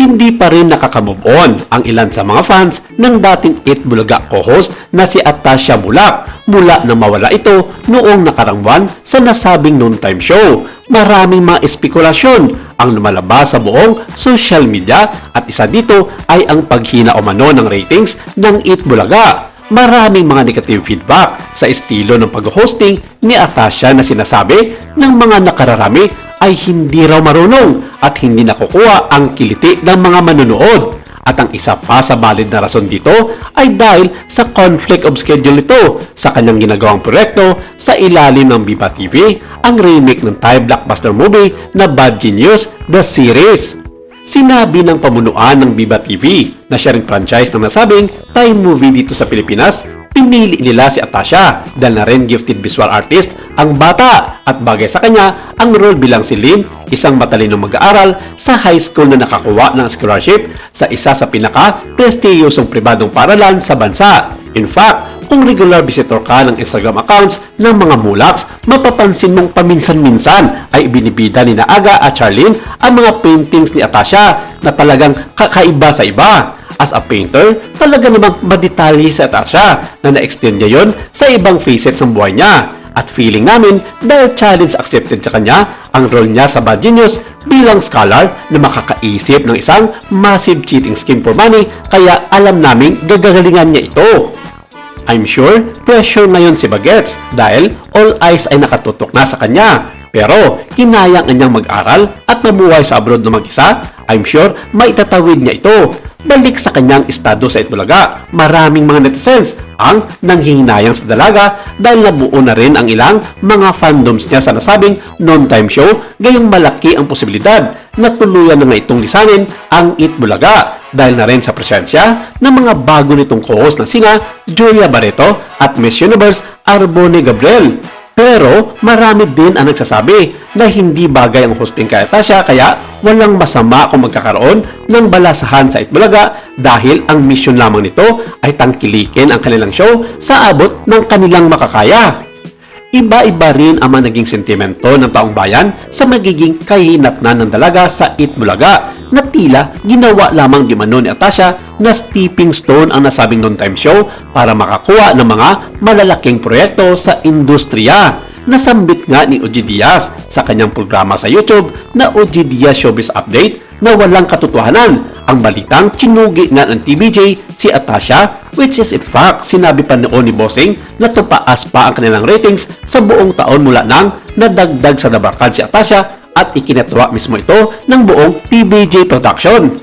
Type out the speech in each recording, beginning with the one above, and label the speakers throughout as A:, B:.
A: hindi pa rin nakakamove on ang ilan sa mga fans ng dating Eat Bulaga co-host na si Atasha Mulak mula na mawala ito noong nakarang buwan sa nasabing noontime show. Maraming mga espekulasyon ang lumalabas sa buong social media at isa dito ay ang paghina umano ng ratings ng Eat Bulaga. Maraming mga negative feedback sa estilo ng pag-hosting ni Atasha na sinasabi ng mga nakararami ay hindi raw marunong at hindi nakukuha ang kiliti ng mga manunood. At ang isa pa sa valid na rason dito ay dahil sa conflict of schedule nito sa kanyang ginagawang proyekto sa ilalim ng Viva TV, ang remake ng Thai blockbuster movie na Bad Genius, The Series. Sinabi ng pamunuan ng Viva TV na siya ring franchise ng nasabing Thai movie dito sa Pilipinas, pinili nila si Atasha dahil na rin gifted visual artist ang bata at bagay sa kanya ang role bilang si Lynn, isang matalinong mag-aaral sa high school na nakakuha ng scholarship sa isa sa pinaka-prestiyosong pribadong paaralan sa bansa. In fact, kung regular visitor ka ng Instagram accounts ng mga Mulaks, mapapansin mong paminsan-minsan ay ibinibida ni Aga at Charlene ang mga paintings ni Atasha na talagang kakaiba sa iba. As a painter, talaga namang madetalye sa Atasha na na-extend niya yon sa ibang facets ng buhay niya. At feeling namin dahil challenge accepted sa kanya ang role niya sa Bad Genius bilang scholar na makakaisip ng isang massive cheating scheme for money, kaya alam naming gagalingan niya ito. I'm sure pressure ngayon si Bagets dahil all eyes ay nakatutok na sa kanya. Pero hinayang niyang mag-aral at mamuhay sa abroad na mag-isa, I'm sure maitatawid niya ito. Balik sa kanyang estado sa Eat Bulaga, maraming mga netizens ang nanghihinayang sa dalaga dahil nabuo na rin ang ilang mga fandoms niya sa nasabing non-time show, gayong malaki ang posibilidad na tuluyan na nga itong lisanin ang Eat Bulaga dahil na rin sa presensya ng mga bago nitong co-host na sina Julia Barreto at Miss Universe Arbone Gabriel. Pero marami din ang nagsasabi na hindi bagay ang hosting kay Atasha, kaya walang masama kung magkakaroon ng balasahan sa Eat Bulaga dahil ang mission lamang nito ay tangkilikin ang kanilang show sa abot ng kanilang makakaya. Iba-iba rin ang mga naging sentimento ng taong bayan sa magiging kahinatnan ng dalaga sa Eat Bulaga na tila ginawa lamang di mano ni Atasha na stepping stone ang nasabing noontime show para makakuha ng mga malalaking proyekto sa industriya. Nasambit nga ni OG Diaz sa kanyang programa sa YouTube na OG Diaz Showbiz Update na walang katotohanan ang balitang chinugi nga ng TVJ si Atasha, which is in fact sinabi pa noon ni Bossing na tupaas pa ang kanilang ratings sa buong taon mula nang nadagdag sa dabarkad si Atasha at ikinatuwa mismo ito ng buong TVJ production.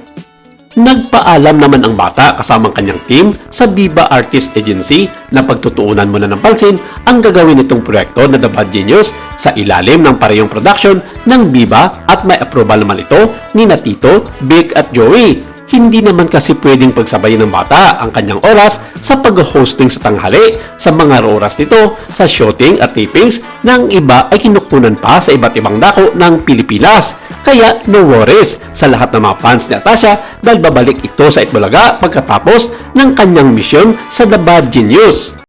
A: Nagpaalam naman ang bata kasamang kanyang team sa Viva Artist Agency na pagtutuunan muna ng pansin ang gagawin nitong proyekto na The Bad Genius sa ilalim ng parehong production ng Viva at may approval naman ito ni Tito, Big at Joey. Hindi naman kasi pwedeng pagsabayin ng bata ang kanyang oras sa pag-hosting sa tanghali sa mga oras nito sa shooting at tapings ng iba ay kinukunan pa sa iba't ibang dako ng Pilipinas. Kaya no worries sa lahat ng mga fans ni Atasha dahil babalik ito sa Eat Bulaga pagkatapos ng kanyang mission sa The Bad Genius.